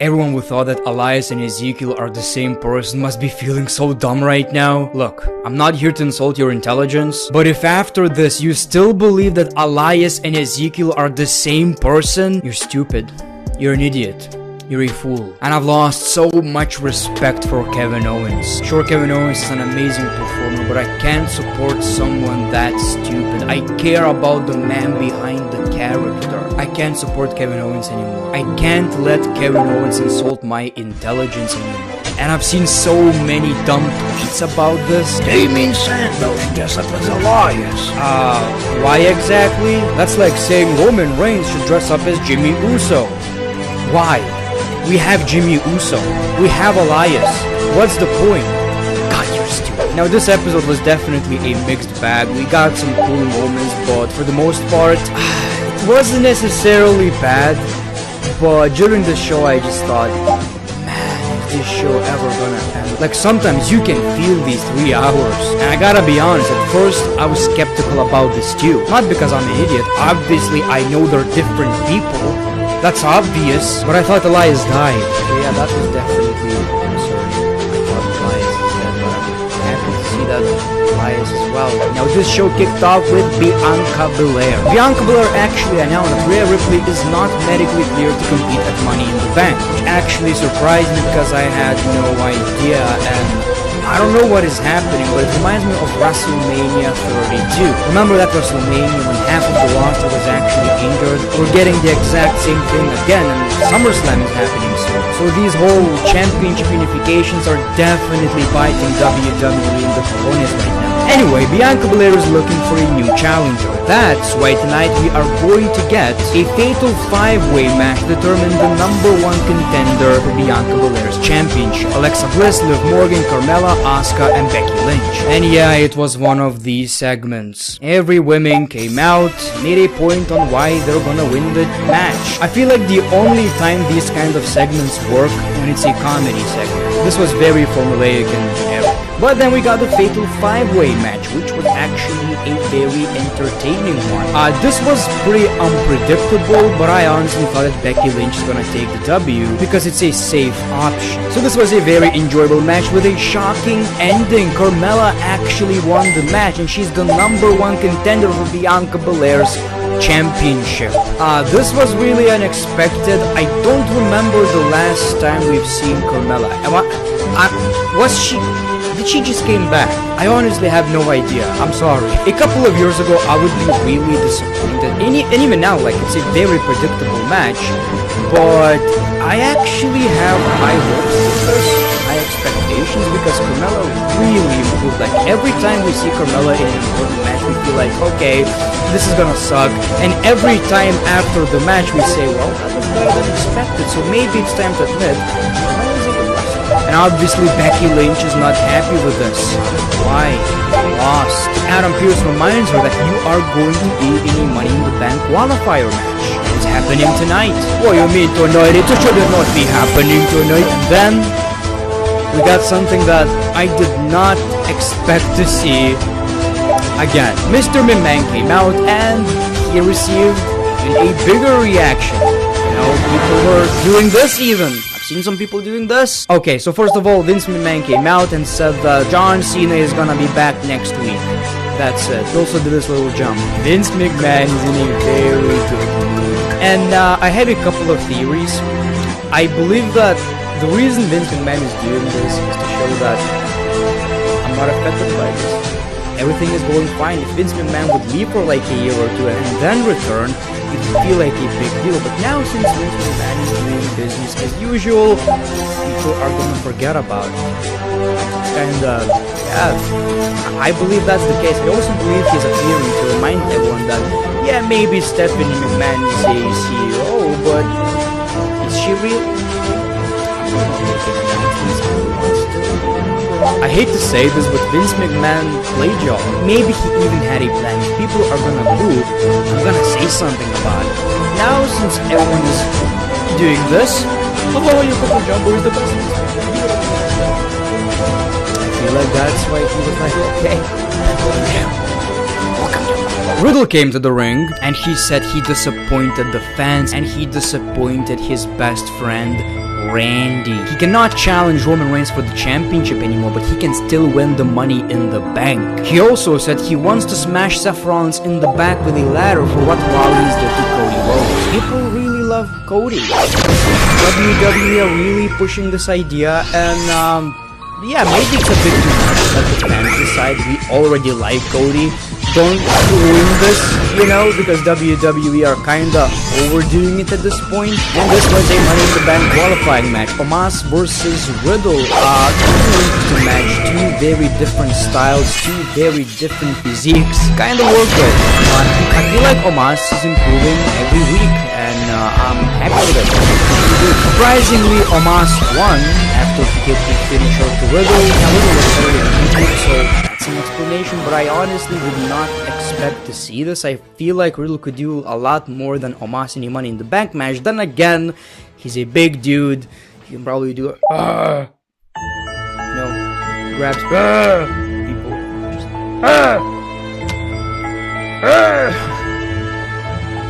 Everyone who thought that Elias and Ezekiel are the same person must be feeling so dumb right now. Look, I'm not here to insult your intelligence, but if after this you still believe that Elias and Ezekiel are the same person, you're stupid. You're an idiot. You're a fool. And I've lost so much respect for Kevin Owens. Sure, Kevin Owens is an amazing performer, but I can't support someone that stupid. I care about the man behind the character. I can't support Kevin Owens anymore. I can't let Kevin Owens insult my intelligence anymore. And I've seen so many dumb tweets about this. Damien Sandow should dress up as Elias. Why exactly? That's like saying Roman Reigns should dress up as Jimmy Uso. Why? We have Jimmy Uso. We have Elias. What's the point? God, you're stupid. Now, this episode was definitely a mixed bag. We got some cool moments, but for the most part, it wasn't necessarily bad. But during the show, I just thought, man, is this show ever gonna end? Like, sometimes you can feel these 3 hours. And I gotta be honest, at first, I was skeptical about this too. Not because I'm an idiot. Obviously, I know they're different people. That's obvious, but I thought Elias died. So yeah, that was definitely concerning. I thought Elias is dead, but I'm happy to see that Elias as well. Now this show kicked off with Bianca Belair. Bianca Belair actually announced that Rhea Ripley is not medically cleared to compete at Money in the Bank, which actually surprised me because I had no idea, and I don't know what is happening, but it reminds me of WrestleMania 32. Remember that WrestleMania when half of the roster was actually injured? We're getting the exact same thing again, and SummerSlam is happening soon. So these whole championship unifications are definitely biting WWE in the cojones right now. Anyway, Bianca Belair is looking for a new challenger. That's why tonight we are going to get a fatal 5-way match determine the #1 contender for Bianca Belair's championship. Alexa Bliss, Liv Morgan, Carmella, Asuka, and Becky Lynch. And yeah, it was one of these segments. Every woman came out, made a point on why they're gonna win the match. I feel like the only time these kind of segments work when it's a comedy segment. This was very formulaic and generic. But then we got the fatal 5-way match, which was actually a very entertaining one. This was pretty unpredictable, but I honestly thought that Becky Lynch is gonna take the W because it's a safe option. So this was a very enjoyable match with a shocking ending. Carmella actually won the match, and she's the #1 contender for Bianca Belair's championship. This was really unexpected. I don't remember the last time we've seen Carmella. Did she just came back? I honestly have no idea. I'm sorry. A couple of years ago, I would be really disappointed. And even now, like, it's a very predictable match. But I actually have high hopes with this, high expectations, because Carmella really improved. Like, every time we see Carmella in an important match, we feel like, okay, this is gonna suck. And every time after the match, we say, well, that was better than expected. So maybe it's time to admit, and obviously Becky Lynch is not happy with this. Why? Lost. Adam Pearce reminds her that you are going to be in a Money in the Bank qualifier match. It's happening tonight. What do you mean tonight? It should not be happening tonight. And then we got something that I did not expect to see again. Mr. McMahon came out and he received a bigger reaction. You know, people were doing this even. Seen some people doing this? Okay, so first of all, Vince McMahon came out and said that John Cena is gonna be back next week. That's it. He also did this little jump. Vince McMahon is in a very good mood. And I have a couple of theories. I believe that the reason Vince McMahon is doing this is to show that I'm not affected by this. Everything is going fine. If Vince McMahon would leave for like a year or two and then return, it would feel like a big deal. But now, since Vince McMahon is doing business as usual, people are gonna forget about it. And yeah, I believe that's the case. I also believe he's appearing to remind everyone that, yeah, maybe Stephanie McMahon is a CEO, but is she real? I hate to say this, but Vince McMahon played y'all. Maybe he even had a plan. If people are gonna boo, I'm gonna say something about it. Now, since everyone is doing this, oh, your Coco Jumbo is the best. I feel like that's why he was like, okay. Riddle came to the ring, and he said he disappointed the fans, and he disappointed his best friend, Randy. He cannot challenge Roman Reigns for the championship anymore, but he can still win the Money in the Bank. He also said he wants to smash Seth Rollins in the back with a ladder for what Rollins did to Cody Rhodes. People really love Cody. WWE are really pushing this idea, and yeah, maybe it's a bit too much. Let the fans decide. We already like Cody. Don't ruin this, you know, because WWE are kinda overdoing it at this point. And this was a Money in the Bank qualifying match. Omos versus Riddle. To match two very different styles, two very different physiques. Kinda worked it. But I feel like Omos is improving every week, and I'm happy with it. Surprisingly, Omos won after he hit the finisher to Riddle. Now Riddle was very injured, so that's an explanation, but I honestly did not expect to see this. I feel like Riddle could do a lot more than Omos in a Money in the Bank match. Then again, he's a big dude. He can probably do it. You know, grabs people.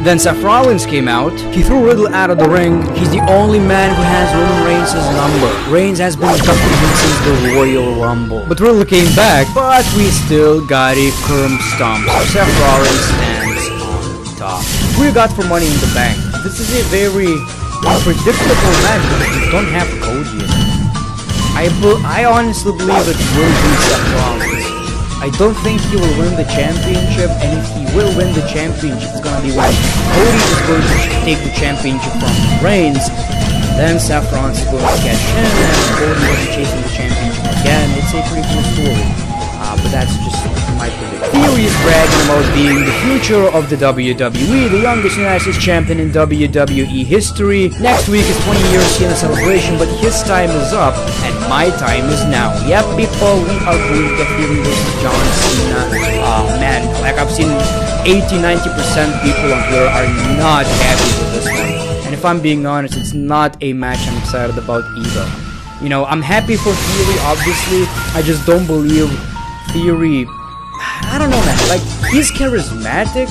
Then Seth Rollins came out. He threw Riddle out of the ring. He's the only man who has Roman Reigns' number. Reigns has been inducted since the Royal Rumble. But Riddle came back, but we still got a curb stomp. So Seth Rollins stands on top. Who you got for Money in the Bank? This is a very unpredictable match because you don't have Cody in it. I honestly believe it will be Seth Rollins. I don't think he will win the championship, and if he will win the championship, it's gonna be when Cody is going to take the championship from Reigns, then Seth Rollins is going to catch in, and Cody will be chasing the championship again. It's a pretty cool story, but that's just my prediction. Theory is bragging about being the future of the WWE, the youngest United States champion in WWE history. Next week is 20 years Cena celebration, but his time is up, and my time is now. Yep, people, we are going to get Theory versus John Cena. Man, like I've seen 80-90% people on Twitter are not happy with this one. And if I'm being honest, it's not a match I'm excited about either. You know, I'm happy for Theory, obviously. I just don't believe Theory. I don't know, man. Like, he's charismatic.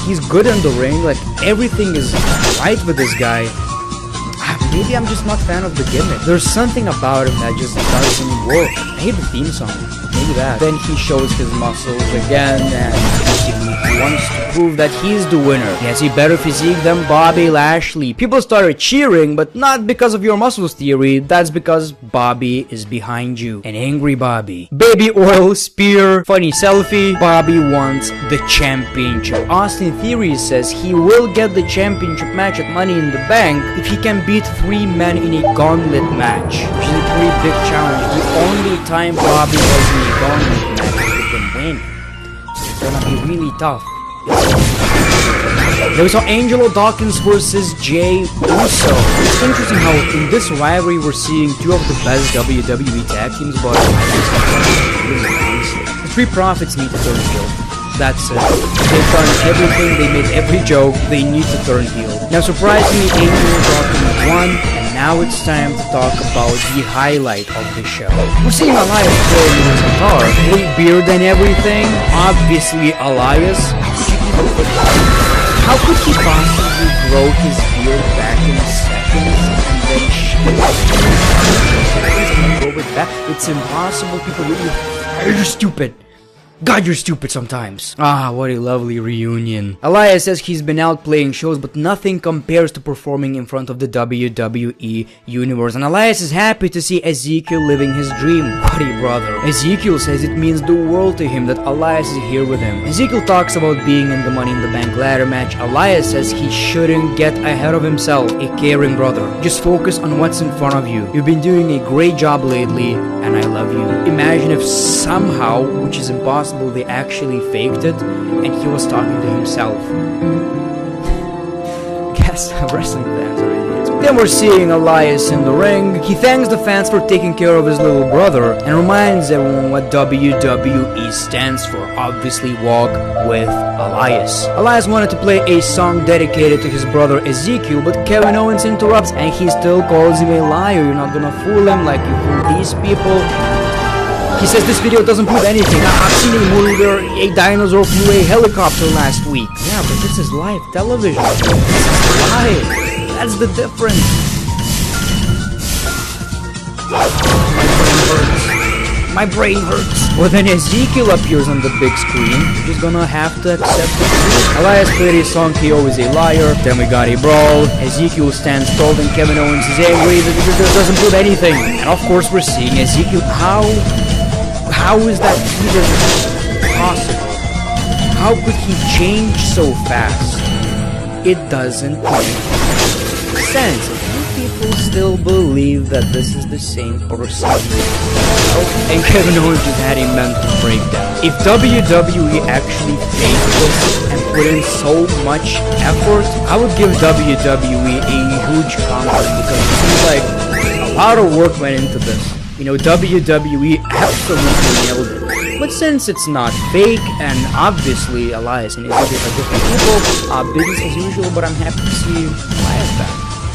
He's good in the ring. Like, everything is right with this guy. Maybe I'm just not a fan of the gimmick. There's something about him that just doesn't work. I hate the theme song. Maybe that. Then he shows his muscles again, and basically he wants to prove that he's the winner. He has a better physique than Bobby Lashley. People started cheering, but not because of your muscles theory. That's because Bobby is behind you. An angry Bobby. Baby oil, spear, funny selfie. Bobby wants the championship. Austin Theory says he will get the championship match at Money in the Bank if he can beat 3 men in a gauntlet match, which is a pretty big challenge. The only time Bobby was in a gauntlet match he can win. It's gonna be really tough. Then we saw Angelo Dawkins versus Jey Uso. It's interesting how in this rivalry we're seeing 2 of the best WWE tag teams, but the Street Profits need to turn heel. That's it. They've done everything, they made every joke, they need to turn heel. Now surprisingly, Angelo Dawkins won, and now it's time to talk about the highlight of the show. We're seeing Elias playing with his guitar, with beard and everything. Obviously Elias, how could he possibly grow his beard back in seconds and then go with that? It's impossible, people really are stupid. God, you're stupid sometimes. Ah, what a lovely reunion. Elias says he's been out playing shows, but nothing compares to performing in front of the WWE Universe. And Elias is happy to see Ezekiel living his dream. What a brother. Ezekiel says it means the world to him that Elias is here with him. Ezekiel talks about being in the Money in the Bank ladder match. Elias says he shouldn't get ahead of himself. A caring brother. Just focus on what's in front of you. You've been doing a great job lately, and I love you. Imagine if somehow, which is impossible, they actually faked it and he was talking to himself. Guess wrestling fans are idiots. Then we're seeing Elias in the ring. He thanks the fans for taking care of his little brother and reminds everyone what WWE stands for. Obviously, walk with Elias. Elias wanted to play a song dedicated to his brother Ezekiel, but Kevin Owens interrupts and he still calls him a liar. You're not gonna fool him like you fool these people. He says this video doesn't prove anything. I've seen a movie where a dinosaur flew a helicopter last week. Yeah, but this is live television. This is live. That's the difference. My brain hurts. Well, then Ezekiel appears on the big screen. You're just gonna have to accept it. Elias played his song KO is a liar. Then we got a brawl. Ezekiel stands tall and Kevin Owens is angry. This doesn't prove anything. And of course we're seeing Ezekiel. How is that even possible? How could he change so fast? It doesn't make sense. People still believe that this is the same person. And Kevin Owens just had a mental breakdown. If WWE actually faked this and put in so much effort, I would give WWE a huge compliment because it seems like a lot of work went into this. You know, WWE absolutely nailed it. But since it's not fake, and obviously Elias and Ezekiel are different people, business as usual, but I'm happy to see Elias back.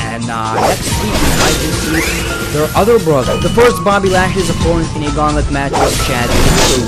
And next week we might just see their other brother. The first Bobby Lashley's opponent in a gauntlet match was Chad,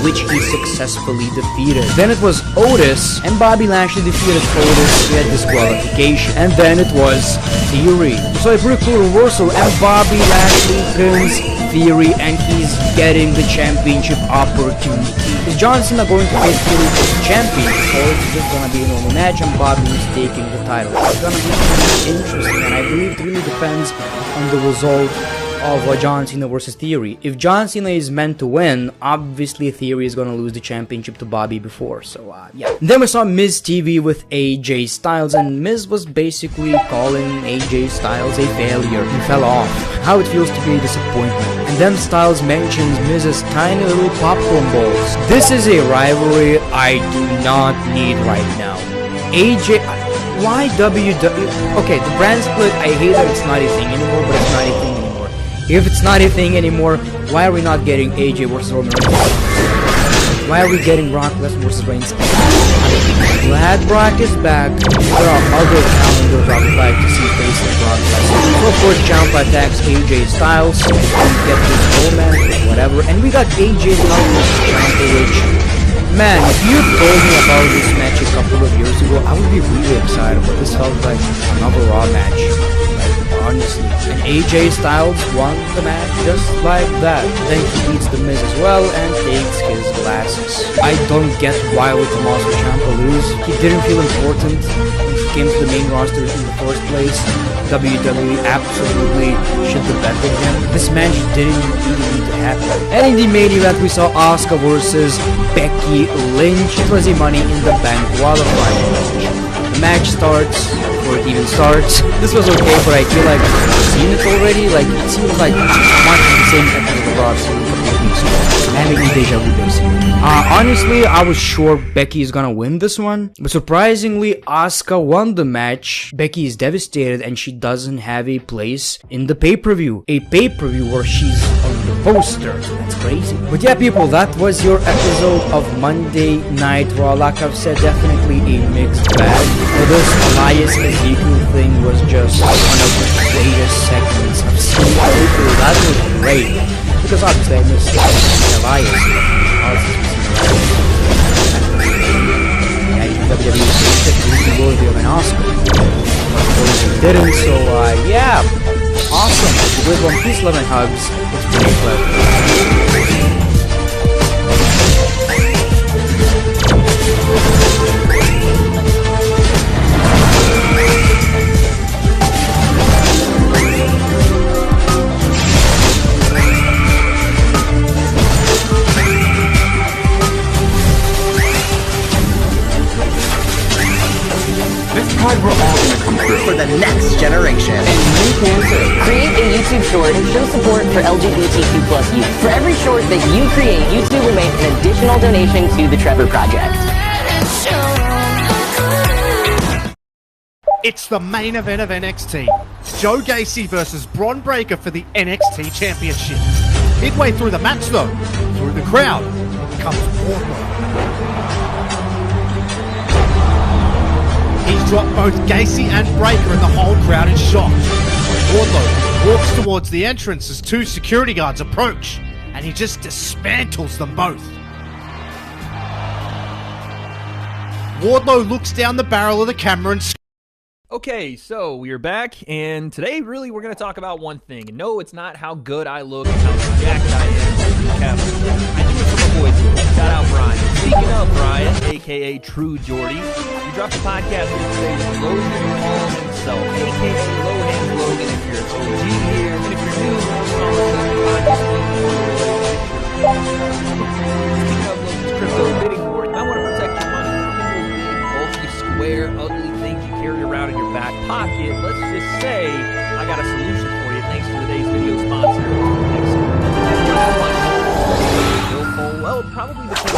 which he successfully defeated. Then it was Otis, and Bobby Lashley defeated Otis via disqualification. And then it was Theory. So a pretty cool reversal, and Bobby Lashley pins Theory, and he's getting the championship opportunity. Is John Cena going to face Theory for the championship, or is it just gonna be a normal match and Bobby is taking the title? It's gonna be interesting, and I believe it really depends on the result of John Cena versus Theory. If John Cena is meant to win, obviously Theory is gonna lose the championship to Bobby before, so yeah. Then we saw Miz TV with AJ Styles, and Miz was basically calling AJ Styles a failure. He fell off. How it feels to be a disappointment. And then Styles mentions Miz's tiny little popcorn balls. This is a rivalry I do not need right now. AJ... Why WWE? Okay, the brand split, I hate that it's not a thing anymore, but it's not a thing anymore. If it's not a thing anymore, why are we not getting AJ versus Roman Reigns? Why are we getting Brock Lesnar versus Reigns? Glad Brock is back. There are other calendars I would like to see facing Brock Lesnar. So of course, Ciampa attacks AJ Styles, and we get this romance, whatever, and we got AJ Styles versus Ciampa, which... Man, if you told me about this match a couple of years ago, I would be really excited, but this felt like another Raw match. Like, honestly. And AJ Styles won the match just like that. Then he beats The Miz as well and takes his glasses. I don't get why would Tommaso Ciampa lose. He didn't feel important when he came to the main roster in the first place. WWE absolutely should have betted him. This match didn't even need to happen. And in the main event, we saw Asuka versus Becky Lynch. It was a Money in the Bank qualifying match. The match starts, before it even starts. This was okay, but I feel like I've seen it already. Like, it seems like much the same episode of Raw seen a couple of weeks ago. Having a deja vu, basically. Honestly, I was sure Becky is gonna win this one, but surprisingly, Asuka won the match. Becky is devastated and she doesn't have a place in the pay-per-view. A pay-per-view where she's on the poster. That's crazy. But yeah, people, that was your episode of Monday Night Raw. Like I've said, definitely a mixed bag. For this Elias Ezekiel thing was just one of the greatest segments I've seen. That was great. Because obviously I missed Elias. WWE basically worthy of an Oscar. Of course he didn't, so yeah. Awesome. Good one. Peace, love, and hugs. It's pretty clever. We're all gonna come through for the next generation. And you can too. Create a YouTube short and show support for LGBTQ plus youth. For every short that you create, YouTube will make an additional donation to the Trevor Project. It's the main event of NXT. Joe Gacy versus Bron Breakker for the NXT Championship. Midway through the match though, through the crowd, comes Wardlow. He's dropped both Gacy and Breakker and the whole crowd is shocked. Wardlow walks towards the entrance as two security guards approach, and he just dismantles them both. Wardlow looks down the barrel of the camera and Okay, so we are back, and today really we're going to talk about one thing. And no, it's not how good I look and how jacked I am. I do it for my boy, shout out Brian. Speaking of Brian, a.k.a. True Jordy, we dropped a podcast here today with Logan Paul himself, a.k.a. Lohan Logan if you're an OG here, and if you're new, speaking of Logan's crypto bidding war, you might want to protect your money from those big, bulky, square, ugly things you carry around in your back pocket. Let's just say I got a solution for you thanks to today's video sponsor. Well, probably because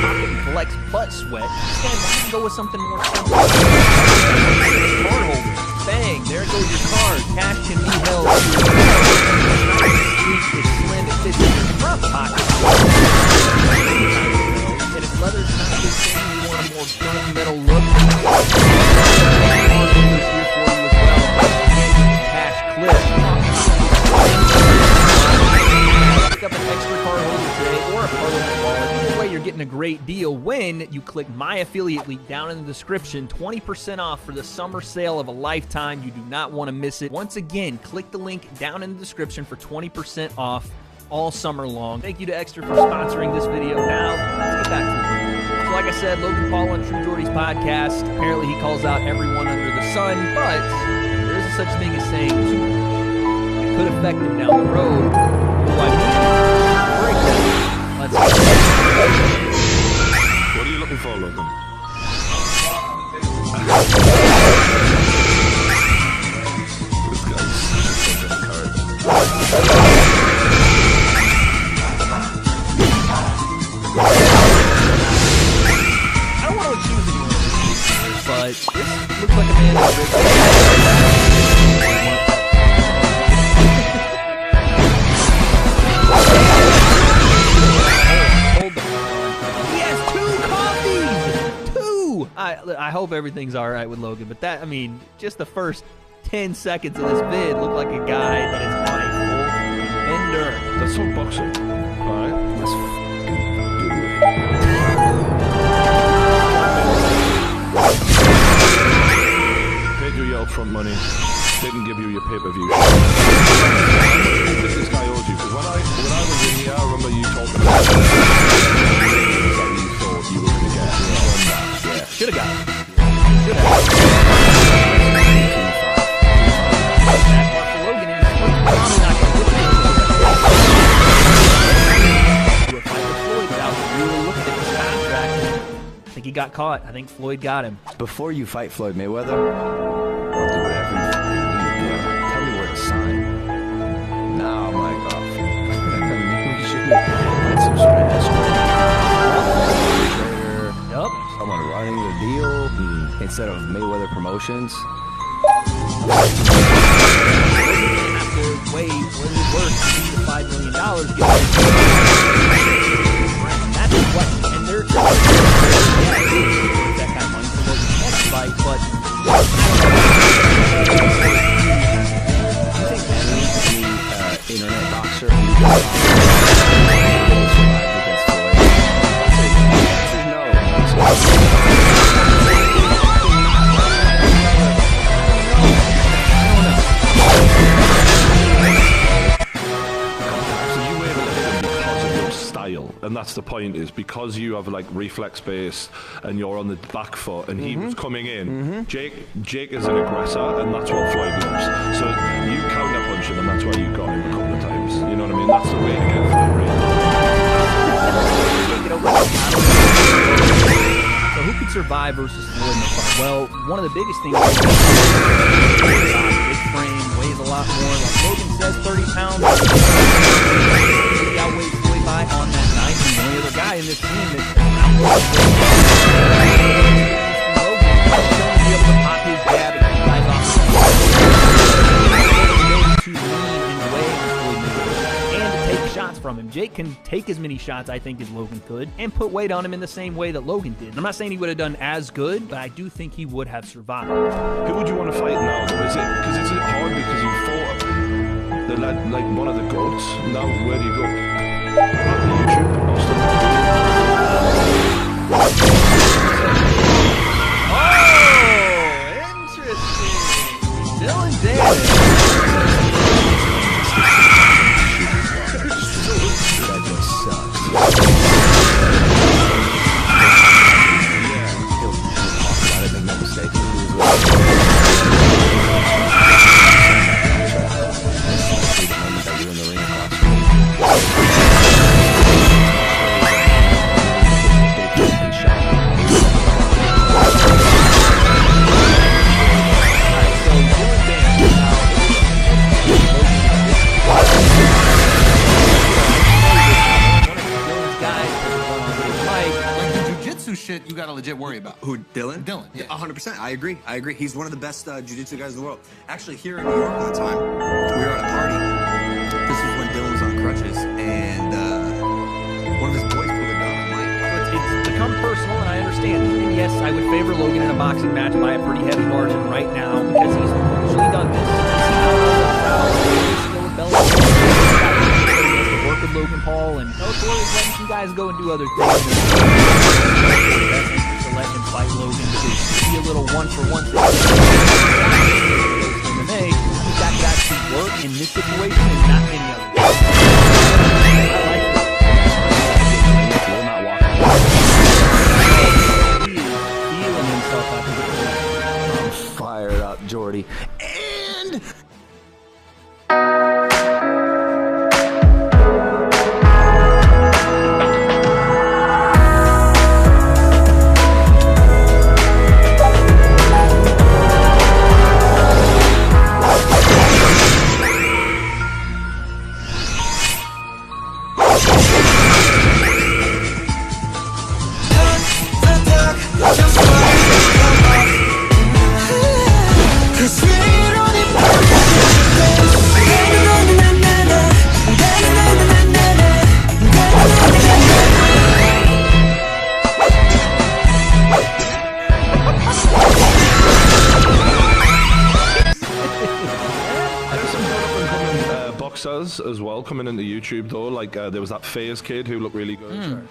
pocket collects butt sweat. Instead, why not go with something more simple? Card holder. Bang, there goes your card. Cash can be held. It's slim, it fits in your front pocket. And if leather's not your thing, you want a more gunmetal look. Card holders here for you as well. Cash clip. Pick up an extra card holder today or a Parliament wallet. Either way, you're getting a great deal when you click my affiliate link down in the description. 20% off for the summer sale of a lifetime. You do not want to miss it. Once again, click the link down in the description for 20% off all summer long. Thank you to Extra for sponsoring this video. Now, let's get back to it. So like I said, Logan Paul on True Jordy's podcast. Apparently he calls out everyone under the sun, but there is a such thing as saying too much. It could affect him down the road. What are you looking for, Logan? This guy's such a card. I don't want to accuse anyone, but this looks like a man I hope everything's all right with Logan, but that, I mean, just the first 10 seconds of this vid look like a guy that is on a full bender. That's all boxing. Alright, let's do it. Paid you your upfront money, didn't give you your pay-per-view. This guy owes you, because when I was in here, I remember you talking about that you thought you were going to get from that. Yeah. Should have got it. I think he got caught. I think Floyd got him. Before you fight Floyd Mayweather, I'll do whatever you need. Tell me where to sign. Now I'm like, oh, maybe we should get some sort of escort. Yup. Someone running the deal instead of Mayweather Promotions. Have to wait when he's worth $5 million. That's what, and they're that kind of money for the next fight, but I think any internet boxer and that's the point, is because you have like reflex base and you're on the back foot and he was coming in. Jake is an aggressor, and that's what Floyd loves. So you counter punch him, and that's why you got him a couple of times. You know what I mean? That's the way to get Floyd So who could survive versus Floyd in the fight? Well, one of the biggest things is big frame, weighs a lot more. Like Logan says, 30 pounds. He outweighs Floyd by on that 90. The only other guy in this team that outweighs Logan to be able to pop his jab and keep guys off the to lean and weigh Floyd Mayweather and to take shots from him. Jake can take as many shots, I think, as Logan could, and put weight on him in the same way that Logan did. And I'm not saying he would have done as good, but I do think he would have survived. Who would you want to fight now, though? Is it hard because you fought like one of the goats? Now, where do you go? YouTube? Oh! shit you got to legit worry about. Who, Dylan? Dylan, yeah. 100%. I agree. He's one of the best jiu-jitsu guys in the world. Actually, here in New York one time, we were at a party. This was when Dylan was on crutches, and one of his boys pulled a gun on Mike. It's become personal, and I understand. And yes, I would favor Logan in a boxing match by a pretty heavy margin right now because he's usually done this. Work with Logan Paul, and Bellator is letting some guys go and do other things. To let him fight Logan because it'd be a little one-for-one thing. MMA, that could actually work in this situation and not any other. I like it. Will not walk away. He is feeling himself out of the I'm fired up, Jordy. And... as well coming into YouTube though, like there was that FaZe kid who looked really good.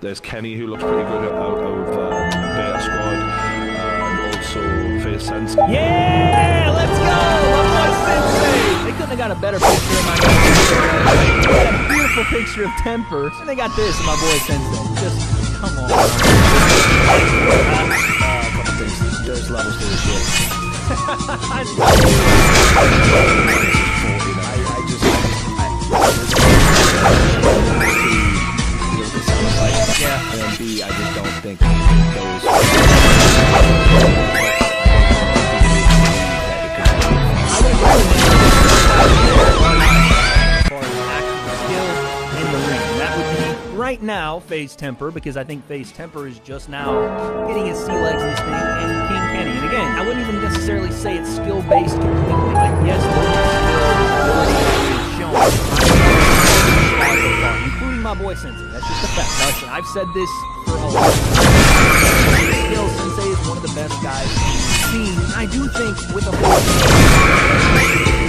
There's Kenny who looks pretty good out of Beta Squad, and also FaZe Sense. Yeah, let's go! My boy Sensei! They couldn't have got a better picture of my boy. They got a beautiful picture of Temper, and they got this of my boy Sensei. Just come on. A couple things. There's levels to this shit. Yeah. And B, I just don't think those. Right now, FaZe Temper, because I think FaZe Temper is just now getting his sea legs in this thing, and King Kenny. And again, I wouldn't even necessarily say it's skill-based completely. Like, yes, the skill ability is shown, including my boy Sensei. That's just a fact. Listen, I've said this for a long time. Still, Sensei is one of the best guys I've seen. I do think with a whole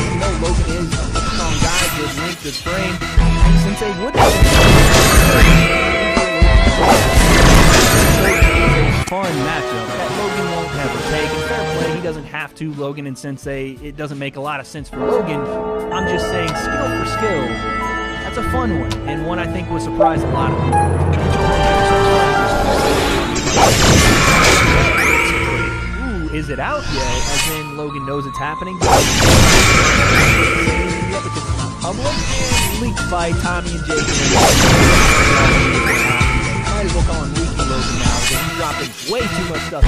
even though Logan is a strong guy, good length, good frame, Sensei would be fun matchup that Logan won't ever take. And fair play, he doesn't have to. Logan and Sensei, it doesn't make a lot of sense for Logan. I'm just saying, skill for skill, that's a fun one, and one I think will surprise a lot of people. Ooh, is it out yet? As in, Logan knows it's happening. Yeah, because it's not public. Leaked by Tommy and Jake. Might as well call him Leaky Logan now because he's dropping way too much stuff.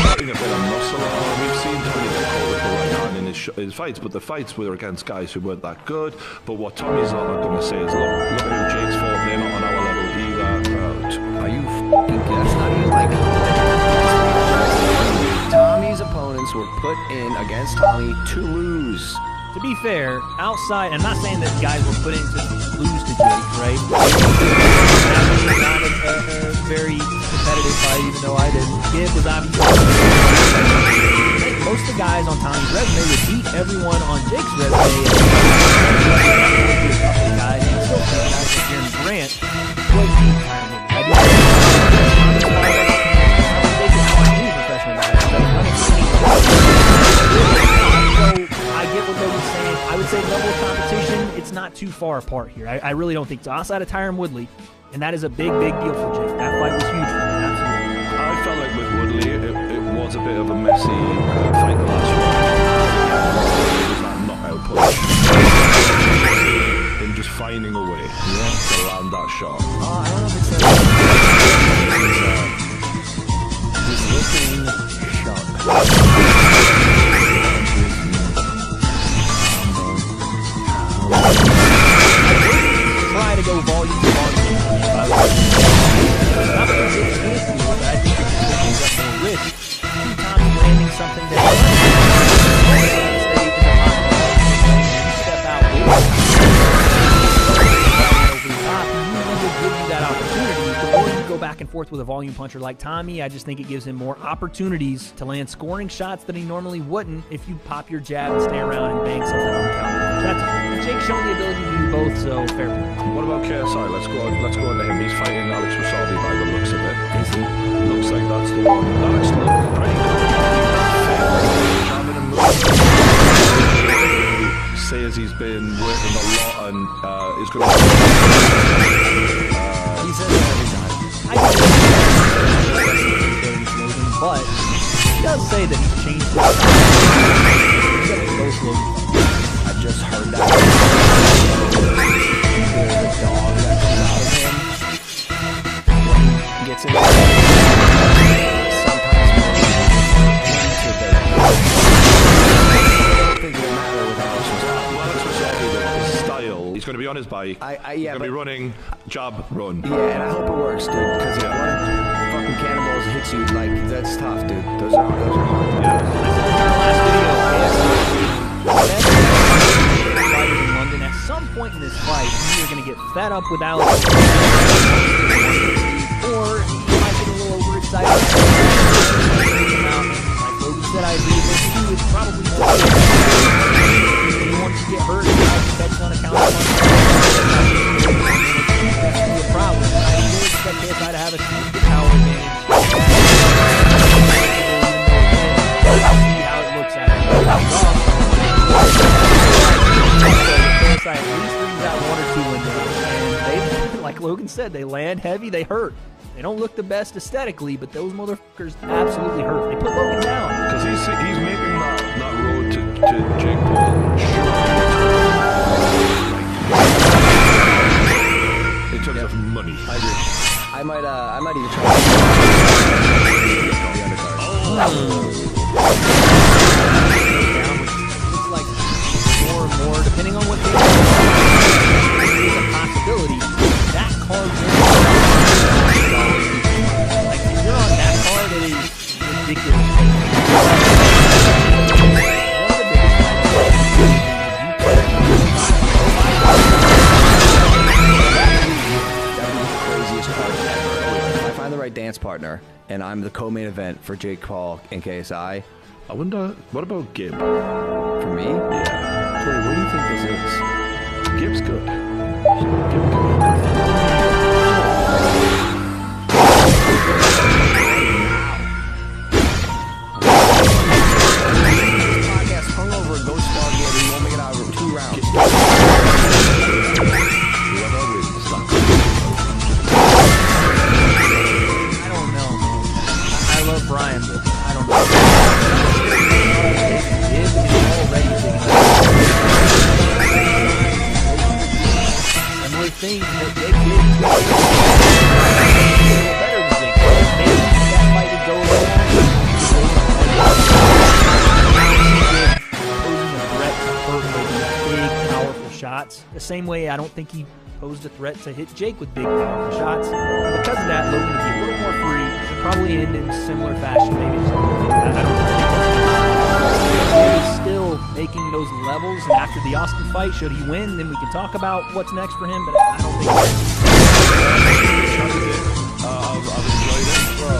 Putting a bit of muscle on. We've seen Tommy get caught with the right hand in his fights, but the fights were against guys who weren't that good. But what Tommy's not going to say is, look who Jake's fought. They're not on our level either. Are you f***ing kidding? That's not even like Tommy's opponents were put in against Tommy to lose. To be fair, outside, I'm not saying that guys were put in to lose to Jake, right? Not a very competitive fight, even though I didn't. Gibb was obviously. Most of the guys on Tommy's resume would beat everyone on Jake's resume. Guys, and still guys like Jeremy Grant would beat Tyron. I do I get what Logan's saying. I would say level of competition, it's not too far apart here. I really don't think so. Outside of Tyron Woodley, and that is a big, big deal for Jake. That fight was huge for him, absolutely. I felt like with Woodley, it was a bit of a messy fight the last one. It was that knockout push. Him just finding a way to land that shot. I don't know if it's he's looking sharp. forth with a volume puncher like Tommy. I just think it gives him more opportunities to land scoring shots that he normally wouldn't if you pop your jab and stay around and bang something uncountable. That's Jake's shown the ability to do both, so fair play. What about KSI? Let's go on to him. He's fighting Alex Wasabi by the looks of it. Is he? Looks like that's the one. Alex looking pretty good. Says he's been working a lot and is going to. He says that every time. I think but he does say that he's changed his style. I just heard that. The dog that comes out of him when he gets in the sometimes I don't think it'll matter with Alex Wasabi. Alex Wasabi, his style, he's going to be on his bike. Yeah, he's going to be running, jab, run. Yeah, and I hope it works, dude, because if one of the fucking cannonballs hits you, like, that's tough, dude. Those are hard. Fighters in London, at some point in this fight, you're either going to get fed up with Alex, or you might get a little overexcited. Like Logan said, I agree with this too. It's probably more. He wants to get hurt, he might catch on a counter punch. That's going to be a problem. I do expect KSI to have a significant power advantage. See how it looks at him. KSI at least brings out one or two windows. And they, like Logan said, they land heavy, they hurt. They don't look the best aesthetically, but those motherfuckers absolutely hurt. They put Logan down. Because he's making that road to Jake Paul in terms of money. I agree. I might even try It's like more and more, depending on what they do. It's a possibility. That card like if you're on that card, it is ridiculous. dance partner, and I'm the co-main event for Jake Paul and KSI. I wonder, what about Gib? For me? Yeah. Tori, what do you think this is? Gib's good. Podcast hungover and ghost dog here, we won't make it out of 2 rounds. Whoever wins, that's I don't know. I love Brian, but I don't know. Gib is already big enough. Similar thing that Jake did. Better than Jake. Maybe that fight would go away. Posing a threat to hurt Logan with big, powerful shots. The same way I don't think he posed a threat to hit Jake with big, powerful shots. Because of that, Logan would be a little more free. He'll probably end in similar fashion, maybe. I don't think he's still making those levels. And after the Austin fight, should he win, then we can talk about what's next for him. But I don't think I've enjoyed it. Bro,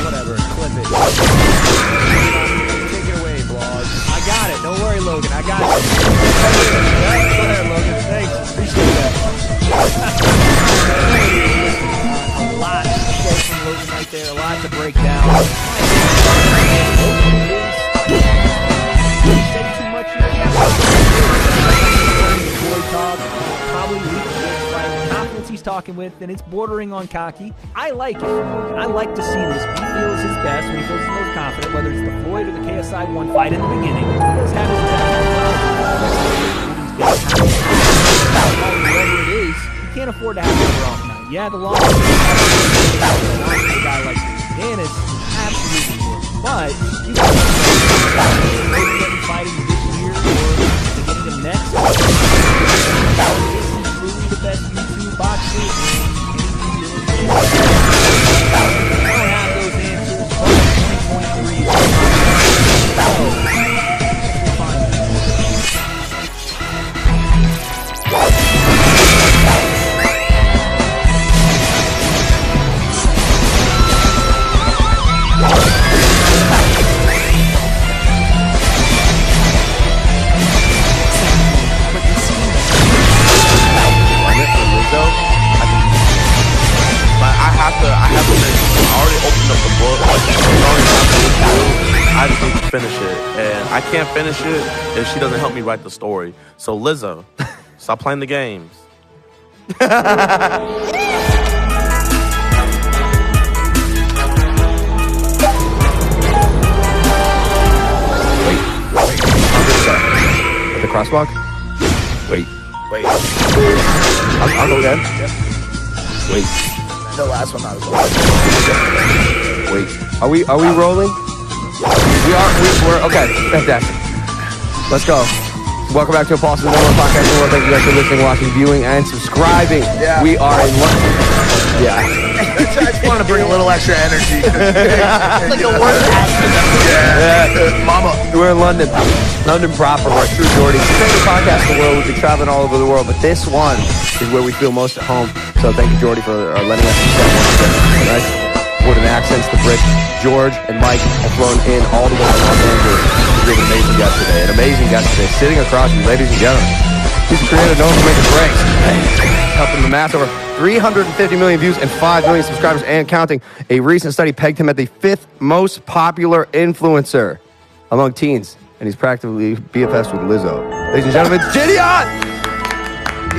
whatever, clip it. Take it away, vlog. I got it. Don't worry, Logan. I got it. Go ahead, Logan. Thanks. Appreciate that. A lot to say from Logan right there. A lot to break down. He said too much. Boy talk. Probably weak against fight. Confidence he's talking with, and it's bordering on cocky. I like it from Logan. I like to see this. When he feels his best, when he feels his most confident, whether it's the Floyd or the KSI 1 fight in the beginning, he does have his best. Whatever it is, you can't afford to have another off night. Yeah, the loss of a guy like Dennis, absolutely would. But you got fighting this year or beginning of next. Is he truly the best YouTube boxer? I don't have those answers. 2023 is finish it, and I can't finish it if she doesn't help me write the story. So Lizzo, stop playing the games. The crosswalk? Wait. I'll go again. Wait. The last one, not as well. Wait. Are we rolling? We're okay. Fantastic. Let's go. Welcome back to Apostles of the World Podcast. Thank you guys for listening, watching, viewing, and subscribing. Yeah. We are in London. Yeah. I just want to bring a little extra energy. Like the worst Yeah. Mama. We're in London. London proper. We're True Jordy. It's the favorite podcast in the world. We've been traveling all over the world, but this one is where we feel most at home. So thank you, Jordy, for letting us do that. Nice wooden accents. The Brit, George, and Mike have flown in all the way from Los Angeles. We have an amazing guest today. An amazing guest today. Sitting across you, ladies and gentlemen. He's a creator known for making breaks. Helping the math over 350 million views and 5 million subscribers and counting. A recent study pegged him at the 5th most popular influencer among teens. And he's practically BFFs with Lizzo. Ladies and gentlemen, it's Gideon!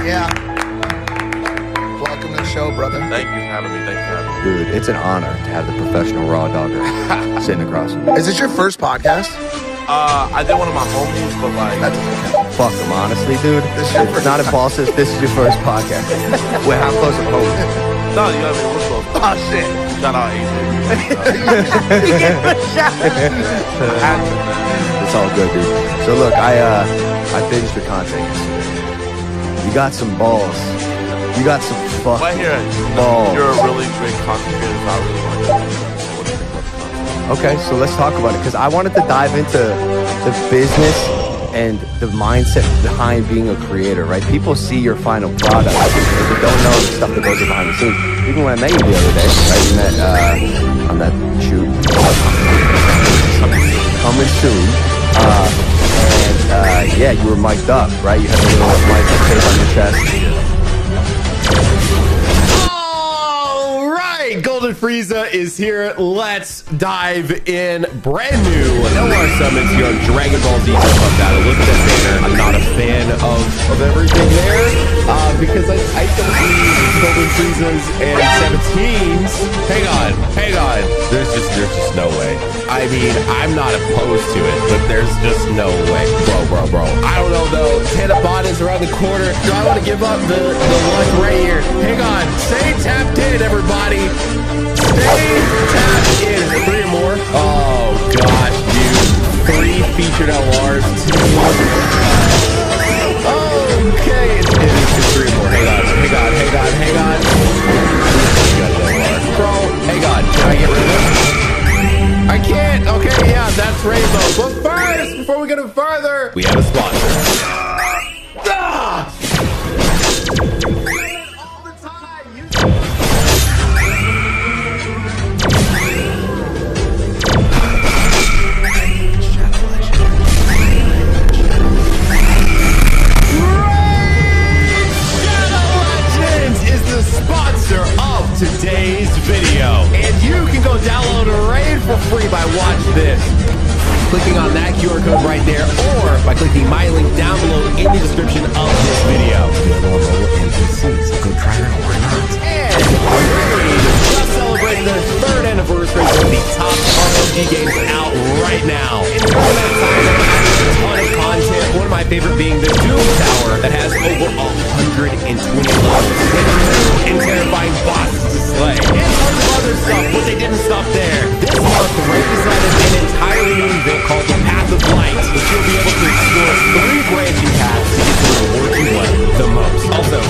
Yeah. Welcome to the show, brother. Thank you for having me. Dude, it's an honor to have the professional raw dogger sitting across from me. Is this your first podcast? I did one of my homies, but like, That doesn't count. Fuck him, honestly, dude. It's not impulsive. This is your first podcast. We're how close of home? no, you gotta be real close. Oh, shit. Shout out AJ. It's all good, dude. So look, I binged your content yesterday. You got some balls. You got some Right here, balls. you're a really great content creator, so I really want to know what you think about the content. Okay, so let's talk about it, because I wanted to dive into the business and the mindset behind being a creator, right? People see your final product, but they don't know the stuff that goes behind the scenes. Even when I met you the other day, right? We met on that shoot. Coming soon. And yeah, you were mic'd up, right? You had a little mic tape on your chest. All right, Golden Frieza is here. Let's dive in. Brand new LR summons here on Dragon Ball Z Jump Battle. Look at that banner. I'm not a fan of everything there because I don't need Golden Friezas and 17s. Hang on. There's just no way. I mean, I'm not opposed to it, but there's just no way. Bro. I don't know, though. Tanabon is around the corner. Do I want to give up the one right here? Hang on. Stay tapped in, everybody. Stay tapped in. Is it 3 or more? Oh, gosh, dude. 3 featured LRs. Okay. It is 3 or more. Hang on. Bro, hang on. Can I get rid of this? I can't. Okay, yeah, that's Rainbow. But first, before we go further, we have a sponsor. All the time. Sponsor of today's video, and you can go download a raid for free by watching this, clicking on that QR code right there, or by clicking my link down below in the description of this video. Go try it, why not? And Raid just celebrated their 3rd anniversary of the top RPG games out right now. And during that time, they have a ton of content. One of my favorite being the Doom Tower that has over 120 levels with new and terrifying bosses to slay, and tons of other stuff, but they didn't stop there. This month, Raid decided an entirely new event called the Path of Light, which you'll be able to explore 3 branching paths to get to the reward you want the most. Also, I'm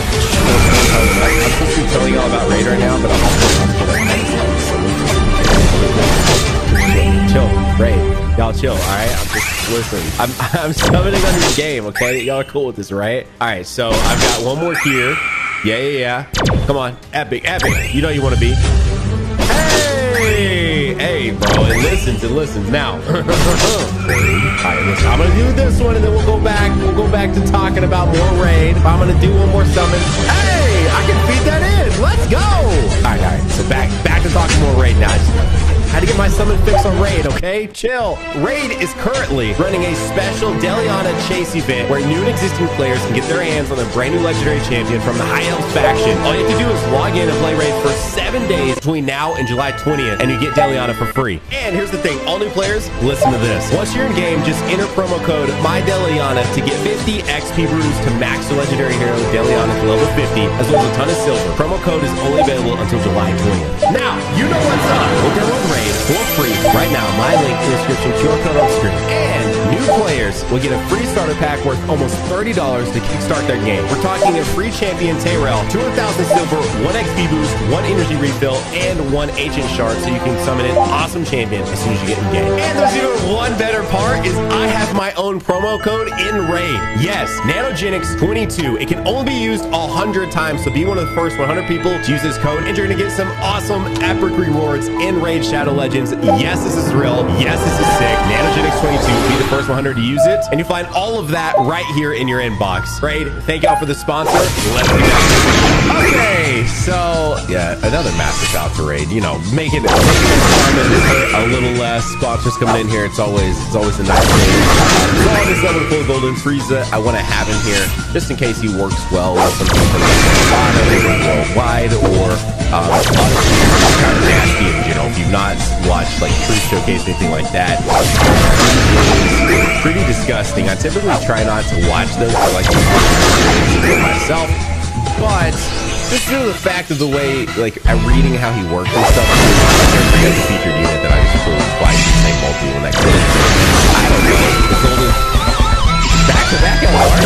supposed to be telling y'all about Raid right now, but I'm also chill, Raid. Y'all chill, alright? I'm just listening. I'm summoning on your game, okay? Y'all are cool with this, right? Alright, so I've got one more here. Yeah. Come on. Epic. You know you want to be. Hey, bro. It listens. Now. Alright, listen. I'm going to do this one, and then we'll go back. We'll go back to talking about more Raid. I'm going to do one more summon. Hey, I can feed that in. Let's go. Alright. So back to talking more Raid now. I just had to get my last summon fix on Raid, okay? Chill. Raid is currently running a special Deliana chase event where new and existing players can get their hands on a brand new legendary champion from the High Elves faction. All you have to do is log in and play Raid for 7 days between now and July 20th, and you get Deliana for free. And here's the thing, all new players, listen to this. Once you're in game, just enter promo code MyDeliana to get 50 XP brews to max the legendary hero Deliana to level 50, as well as a ton of silver. Promo code is only available until July 20th. Now, you know what's up. Go download Raid for free right now. My link in the description, QR code on screen. And new players will get a free starter pack worth almost $30 to kickstart their game. We're talking a free champion Tayrell, 200,000 silver, 1 XP boost, 1 energy refill, and 1 ancient shard, so you can summon an awesome champion as soon as you get in game. And there's even one better part is I have my own promo code in Raid. Yes, Nanogenics22. It can only be used 100 times, so be one of the first 100 people to use this code, and you're gonna get some awesome epic rewards in Raid Shadow Legends. Yes, this is real. Yes, this is sick. Nanogenics22, be the first 100 to use it, and you find all of that right here in your inbox. Raid, thank y'all for the sponsor. Let's do that. Okay, so yeah, another massive shout to Raid. You know, making it a little less. Sponsors coming in here, it's always a nice thing. So all this level full golden Frieza, I want to have him here just in case he works well with some people worldwide, or honestly, kind of nasty in general. If you've not watched like True Showcase, anything like that, it's pretty disgusting. I typically try not to watch those for like myself, but just due to the fact of the way, like, I'm reading how he works and stuff, there's a featured unit that I just pulled twice the same multi when that goes. I don't know. The golden back-to-back LR.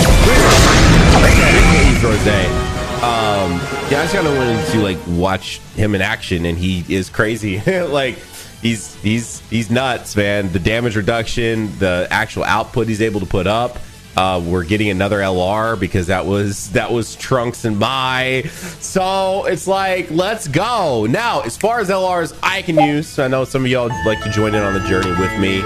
Yeah, I just kind of wanted to like watch him in action, and he is crazy. Like, he's nuts, man. The damage reduction, the actual output he's able to put up. We're getting another LR because that was Trunks and Mai. So it's like, let's go. Now, as far as LRs I can use, I know some of y'all like to join in on the journey with me.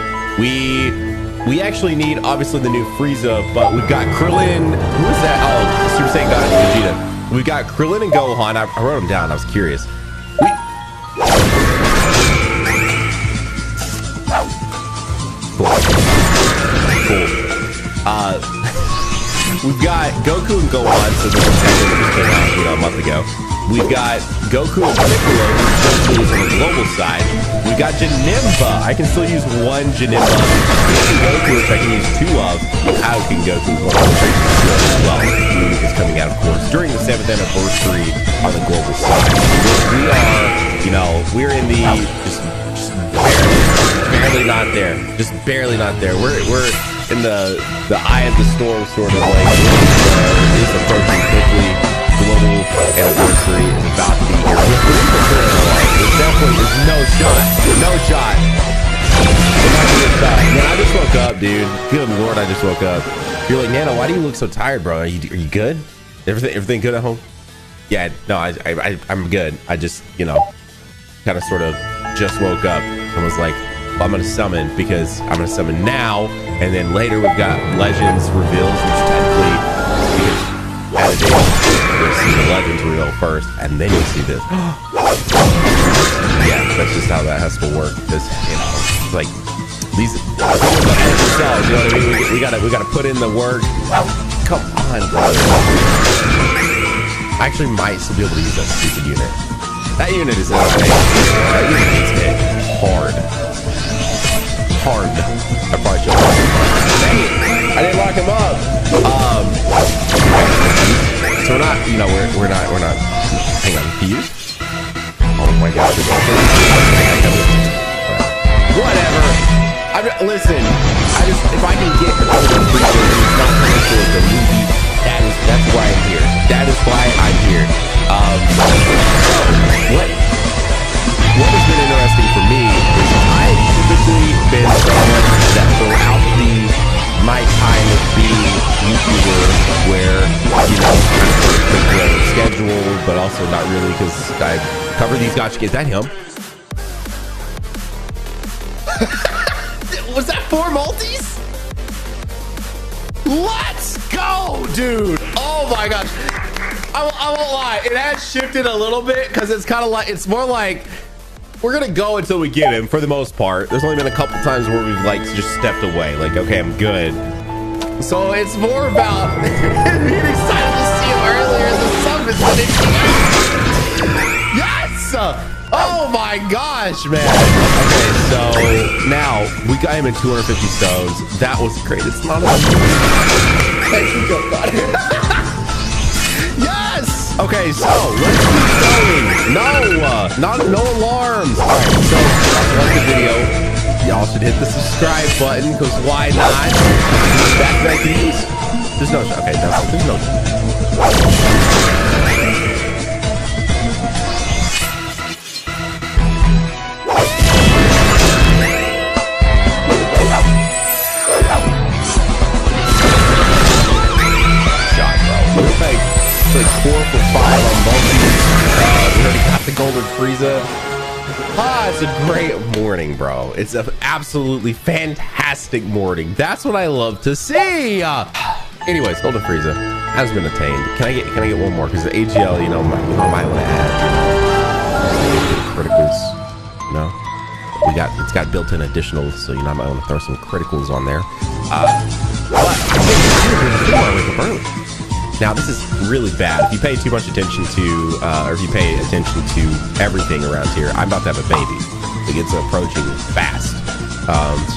We actually need, obviously, the new Frieza, but we've got Krillin. Who is that? Oh, Super Saiyan God Vegeta. We've got Krillin and Gohan. I wrote them down. I was curious. Cool. We've got Goku and Gohan, so this is just came out, a month ago. We've got Goku and Piccolo, who's on the global side. We've got Janemba. I can still use one Janemba. Goku, which I can use 2 of. How can Goku as well? Who is coming out, of course, during the 7th anniversary on the global side. We are, we're in the just barely not there. Just barely not there. We're in the eye of the storm, sort of like is approaching quickly. Global anniversary is about to be here. There's definitely no shot. No shot. Man, I just woke up, dude. Good Lord, I just woke up. You're like, Nano, why do you look so tired, bro? Are you good? Everything good at home? Yeah, no, I'm good. I just, kind of sort of just woke up and was like, well, I'm gonna summon because I'm gonna summon now, and then later we've got Legends reveals, which technically added in. You'll see the Legends reveal first, and then you'll see this. Yeah, that's just how that has to work. Because like these, themselves, you know what I mean? We gotta put in the work. Come on, brother. I actually might still be able to use that stupid unit. That unit is insane. That unit is hit hard. I probably should. Dang it! I didn't lock him up. So we're not, we're not. Hang on, fused? Oh my gosh! Whatever. Listen. If I can get all the it's not coming to the movie. That's why I'm here. That is why I'm here. What has been interesting for me is I've typically been someone that throughout my time of being YouTuber, where schedule, but also not really, because I cover these gotcha kids. Is that him? Was that 4 multis? Let's go, dude! Oh my gosh! I won't lie, it has shifted a little bit because it's kind of like, it's more like we're gonna go until we get him for the most part. There's only been a couple times where we've like just stepped away, like, okay, I'm good. So it's more about being excited to see him earlier in the summit than anything else. Yes! Oh my gosh, man. Okay, so now we got him in 250 stones. That was great. It's not enough. Yes! Okay, so let's keep going. No alarms. All right, so like the video. Y'all should hit the subscribe button, because why not? Back these. There's no, okay, there's no. Shot, bro. Like 4 for 5 on both these. We already got the golden Frieza. It's a great morning, bro. It's an absolutely fantastic morning. That's what I love to see. Anyways, Golden Frieza has been attained. Can I get one more? Because the AGL, you might want to add criticals. No, it's got built-in additionals, so I might want to throw some criticals on there. But I wake up early. Now, this is really bad. If you pay too much attention to, or if you pay attention to everything around here, I'm about to have a baby. Like, it's approaching fast.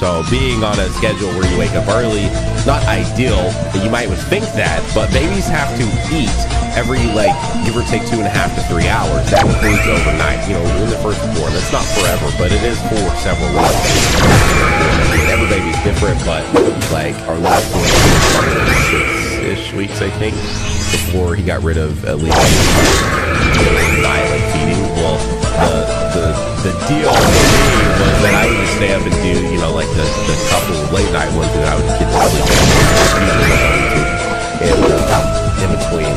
So being on a schedule where you wake up early, not ideal. You might would think that, but babies have to eat every, like, give or take 2.5 to 3 hours. That includes overnight. When they're first born. That's not forever, but it is for several weeks. Every baby's different, but like our last one was 6-ish weeks, I think, before he got rid of at least nightly feeding. Well, the deal for me was that I would just stay up and do, like the couple late night ones that I would get to sleep in between.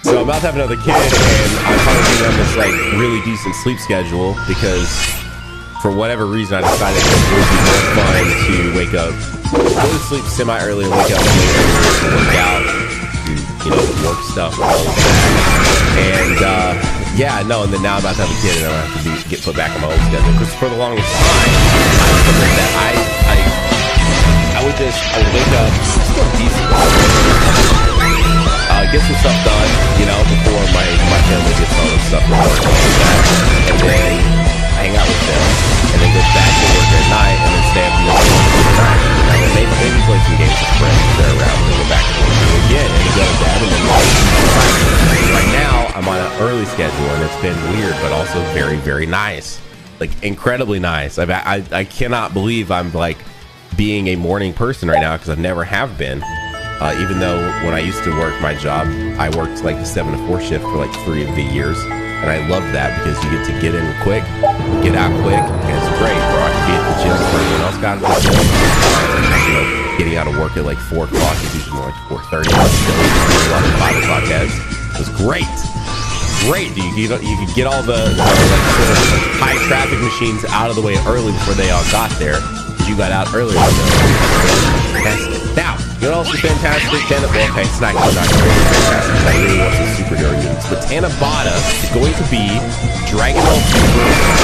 So I'm about to have another kid, and I'm probably on this like really decent sleep schedule because for whatever reason I decided it would be more fun to wake up, go to sleep semi-early and wake up later to work out, do, work stuff, all of that. And and then now I'm about to have a kid and I have to get put back on my old schedule. Because for the longest time, I was something that I would wake up, still decent, get some stuff done, before my family gets all this stuff from work and then hang out with them, and then go back to work at night, and then stay up until night, and then maybe play some games with friends if they're around, and then go back to work again, and go to bed, and then right now, I'm on an early schedule, and it's been weird, but also very, very nice. Like, incredibly nice. I cannot believe I'm, like, being a morning person right now, because I never have been. Even though when I used to work my job, I worked like the 7 to 4 shift for like 3 of the years. And I love that because you get to get in quick, get out quick, and it's great. Bro, I could be at the gym before everyone else got to the gym. Getting out of work at like 4 o'clock is usually like 4:30. A lot of 5 o'clock heads. It was great. Great. You could get all the high traffic machines out of the way early before they all got there. You got out earlier than them. Now, else is fantastic? Okay, it's not fantastic. I really want some superhero units. But Tanabata is going to be Dragon Ball Super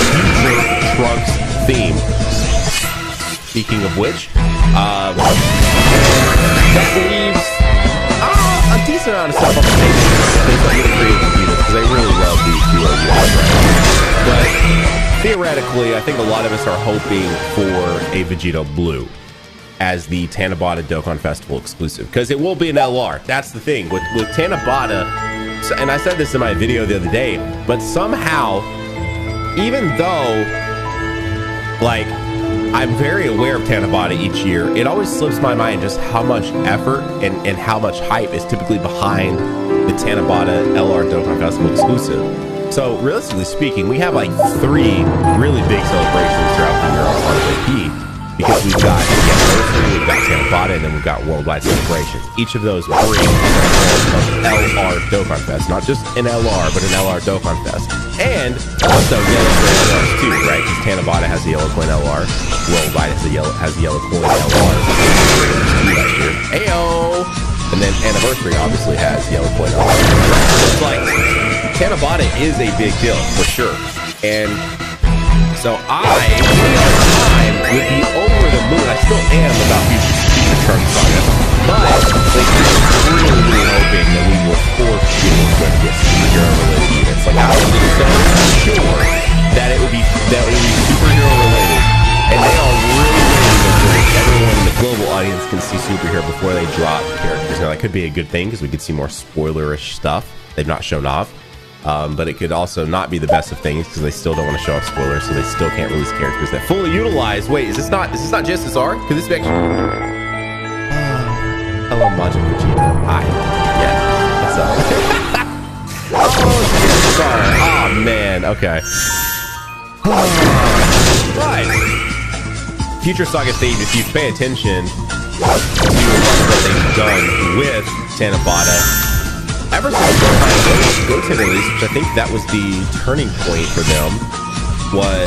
Future Trunks theme. Speaking of which, that leaves a decent amount of stuff on the table. They start getting creative units because they really love these duo units, right? But theoretically, I think a lot of us are hoping for a Vegito Blue as the Tanabata Dokkan Festival exclusive, because it will be an LR. That's the thing with Tanabata, and I said this in my video the other day, but somehow, even though like I'm very aware of Tanabata each year, it always slips my mind just how much effort and how much hype is typically behind the Tanabata LR Dokkan Festival exclusive. So realistically speaking, we have like 3 really big celebrations throughout the year on RJP. Because we've got the anniversary, we've got Tanabata, and then we've got worldwide celebrations. Each of those bring LR Dokkan Fest, not just an LR, but an LR Dokkan Fest, and also Yellow Coin LRs too, right? Because Tanabata has the Yellow Coin LR, worldwide has the Yellow Coin LR. Last year, Ayo, and then Anniversary obviously has Yellow Coin LR. It's like Tanabata is a big deal for sure, and so I would be over the moon. I still am about future Trunks Saga, but like, I'm really hoping that we will force people to get superhero related units. Like I was so sure that it would be superhero related, and they are really waiting until everyone in the global audience can see superhero before they drop characters. Now that could be a good thing because we could see more spoilerish stuff they've not shown off. But it could also not be the best of things because they still don't want to show off spoilers, so they still can't release characters that fully utilize. Wait, is this not JSSR? Could this be actually? Hello, Majin Vegeta. Hi. Yeah. What's up? Oh man. Okay. Right. Future Saga stage. If you pay attention to what they've done with Tanabata. Ever since the Goten release, which I think that was the turning point for them, was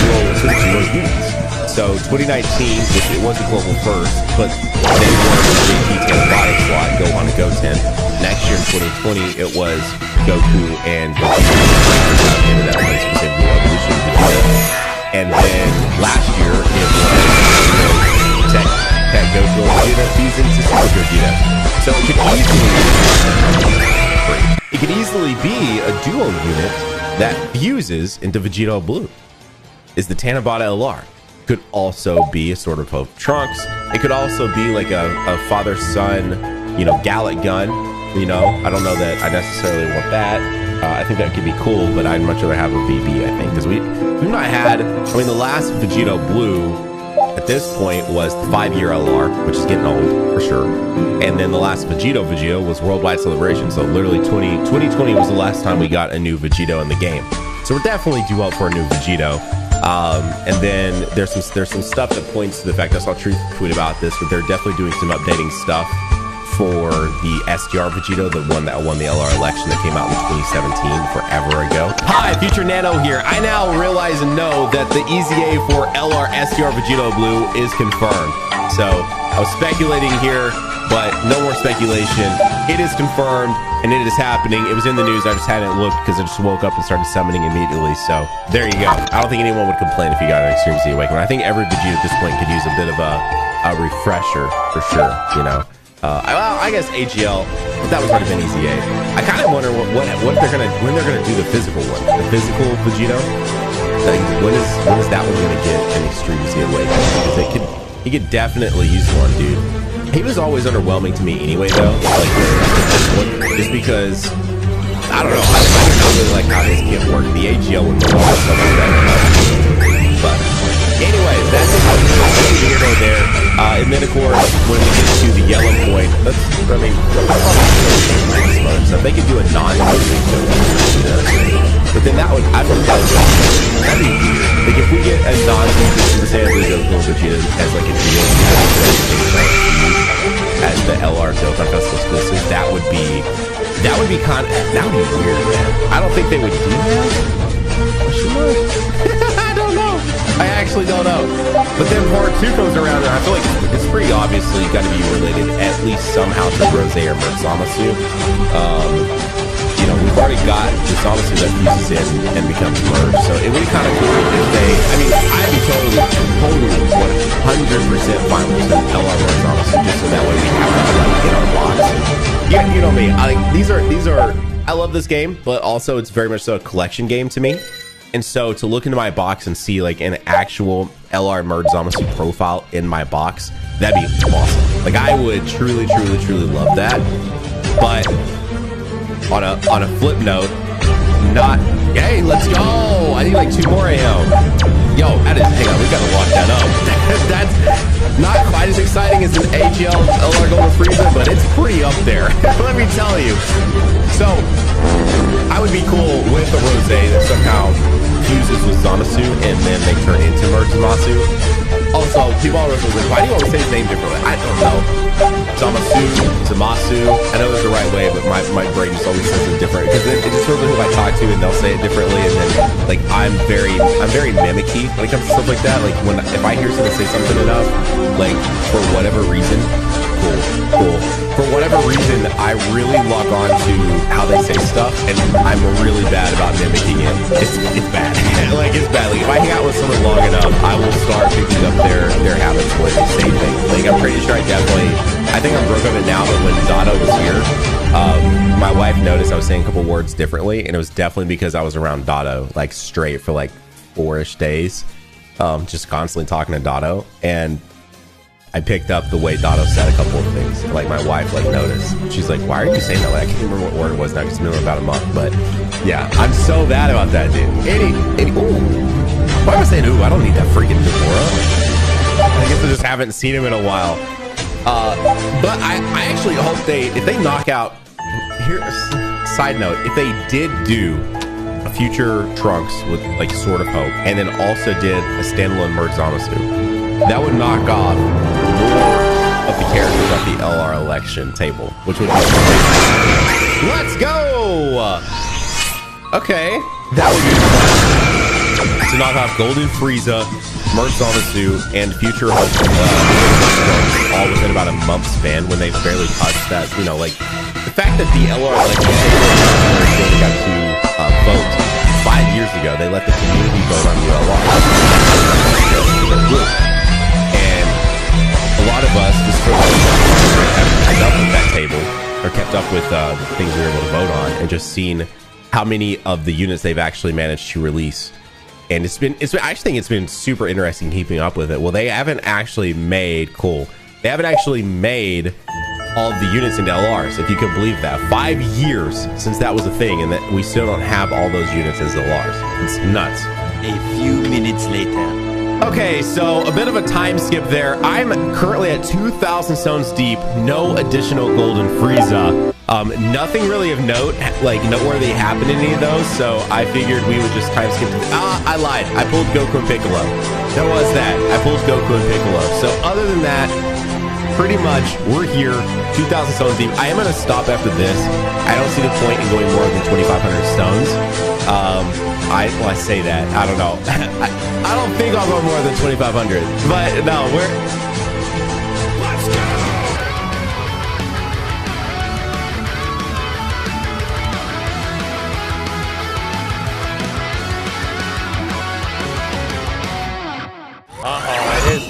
dual units. So 2019, which it was a global first, but they were the JT Tanabata slot go on to Goten. Next year in 2020, it was Goku and Vegeta. And then last year, it was Tech Goku and Vegeta fused into Super Vegeta. So it could easily be a duo unit that fuses into Vegeta Blue. Is the Tanabata LR. Could also be a sort of Pope Trunks. It could also be like a father-son, you know, Gallic gun. You know, I don't know that I necessarily want that. I think that could be cool, but I'd much rather have a VB, I think. Because we've not had, I mean, the last Vegeta Blue at this point was the 5-year LR, which is getting old for sure. And then the last Vegito was Worldwide Celebration. So literally 2020 was the last time we got a new Vegito in the game. So we're definitely due up for a new Vegito. And then there's some stuff that points to the fact, I saw Truth tweet about this, but they're definitely doing some updating stuff for the SDR Vegito, the one that won the LR election that came out in 2017, forever ago. Hi, Future Nano here. I now realize and know that the EZA for LR SDR Vegito Blue is confirmed. So I was speculating here, but no more speculation. It is confirmed and it is happening. It was in the news. I just hadn't looked because I just woke up and started summoning immediately. So there you go. I don't think anyone would complain if you got an Extreme Z Awakening. I think every Vegeta at this point could use a bit of a refresher for sure, you know. Well, I guess AGL, but that was already been EZA. I kind of wonder when they're gonna do the physical one, the physical Vegito. Like, when is that one gonna get an Extreme Z Awakening? Because he could definitely use one, dude. He was always underwhelming to me anyway, though. Like, just because I don't know. I don't really like how his kit worked. The AGL one was always so much better. But anyways, that's it. Go there. And then of course, when we get to the yellow point, so they could do a but then that would, I think that'd be weird. Like if we get a non-consistent Vegeta as like a deal as the LR Dokkan Festival exclusive, that would be weird, man. I don't think they would do that. I don't know. I actually don't know. But then part 2 comes around, and I feel like it's pretty obviously got to be related at least somehow to Rose or Zamasu. You know, we've already got the Zamasu that fuses in and becomes merged, so it would be kind of cool if they, I mean, I'd be totally 100% fine with the LR or Zamasu, just so that way we have that like in our box. Yeah, you know me. These are. I love this game, but also it's very much so a collection game to me. And so to look into my box and see like an actual LR merge Zamasu profile in my box, that'd be awesome. Like I would truly love that. But on a flip note, not, hey, let's go. I need like 2 more AO. Yo, that is, hang on, we gotta lock that up. That's not quite as exciting as an AGL LR Golden Frieza, but it's pretty up there. Let me tell you. So I would be cool with a Rose that somehow fuses with Zamasu and then they turn into Merge Zamasu. Also, people always was like, why do you always say his name differently? I don't know. Zamasu. I know there's a right way, but my brain just always says it different because it just feels like who I talk to and they'll say it differently, and then like I'm very mimicky when it comes to stuff like that. Like if I hear someone say something enough, like for whatever reason, Cool. For whatever reason, I really lock on to how they say stuff, and I'm really bad about mimicking it. It's bad. Like, it's bad. Like, if I hang out with someone long enough, I will start picking up their habits where they say things. Like, I'm pretty sure I think I'm broke of it now, but when Dotto was here, my wife noticed I was saying a couple words differently, and it was definitely because I was around Dotto, like, straight for like 4-ish days, just constantly talking to Dotto, and I picked up the way Dotto said a couple of things. Like, my wife like noticed. She's like, "Why are you saying that?" Like, I can't remember what word it was now because it's been about a month. But yeah, I'm so bad about that, dude. Ooh. Why am I saying ooh? I don't need that freaking fedora. I guess I just haven't seen him in a while. But I actually hope if they knock out. Here, side note, if they did do a future Trunks with like Sword of Hope, and then also did a standalone Merc Zamasu, that would knock off more of the characters off the LR election table, which would be amazing. Let's go! Okay, that would be fun. To knock off Golden Frieza, Merc Zamasu, and Future Hope, all within about a month span when they barely touched that, you know, like, the fact that the LR election table got to vote 5 years ago, they let the community vote on the LR. And a lot of us just sort of haven't kept up with that table, or kept up with the things we were able to vote on, and just seen how many of the units they've actually managed to release. And I actually think it's been super interesting keeping up with it. Well, they haven't actually made all of the units into LRs, if you can believe that. 5 years since that was a thing, and that we still don't have all those units as LRs. It's nuts. A few minutes later. Okay, so a bit of a time skip there. I'm currently at 2,000 stones deep, no additional Golden Frieza. Nothing really of note, like noteworthy happened in any of those, so I figured we would just time skip. I lied. I pulled Goku and Piccolo. There was that. I pulled Goku and Piccolo. So other than that, pretty much we're here, 2,000 stones deep. I am going to stop after this. I don't see the point in going more than 2,500 stones. I say that. I don't know. I don't think I'll go more than 2,500. But no, let's go!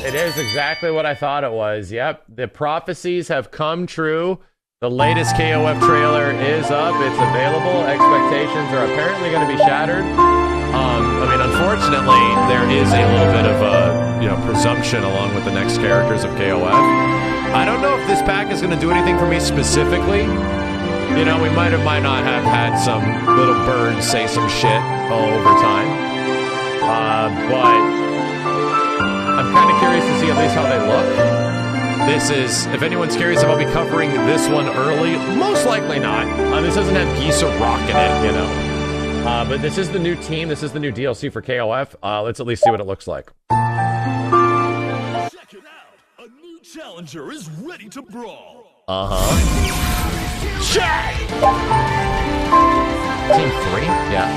It is exactly what I thought it was. Yep, the prophecies have come true. The latest KOF trailer is up. It's available. Expectations are apparently going to be shattered. I mean, unfortunately, there is a little bit of a presumption along with the next characters of KOF. I don't know if this pack is going to do anything for me specifically. You know, we might not have had some little birds say some shit over time. But I'm kind of curious to see at least how they look. This is, if anyone's curious if I'll be covering this one early, most likely not. This doesn't have Geesa Rock in it, you know. But this is the new team. This is the new DLC for KOF. Let's at least see what it looks like. Check it out. A new challenger is ready to brawl. Check! Team 3? Yeah.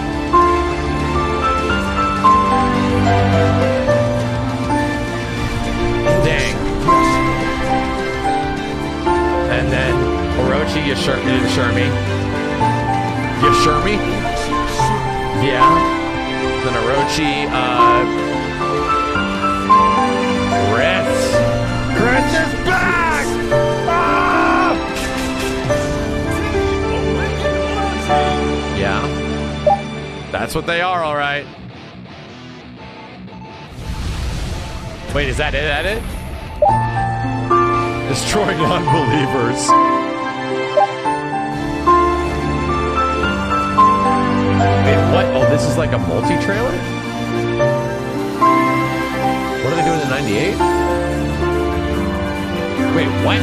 Dang. And then Orochi, Yashirmi. Yashirmi? Yeah. Then Orochi, Chris is back! Ah! Yeah. That's what they are, alright. Wait, is that it? Destroying unbelievers. Wait, what? Oh, this is like a multi-trailer? What are they doing in 98? Wait, what?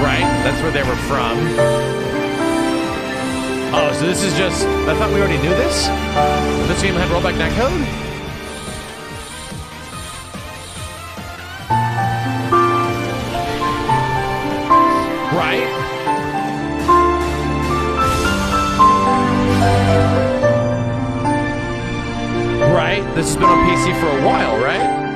Right, that's where they were from. Oh, so this is just... I thought we already knew this? This game had rollback netcode? Right. this has been on PC for a while, right?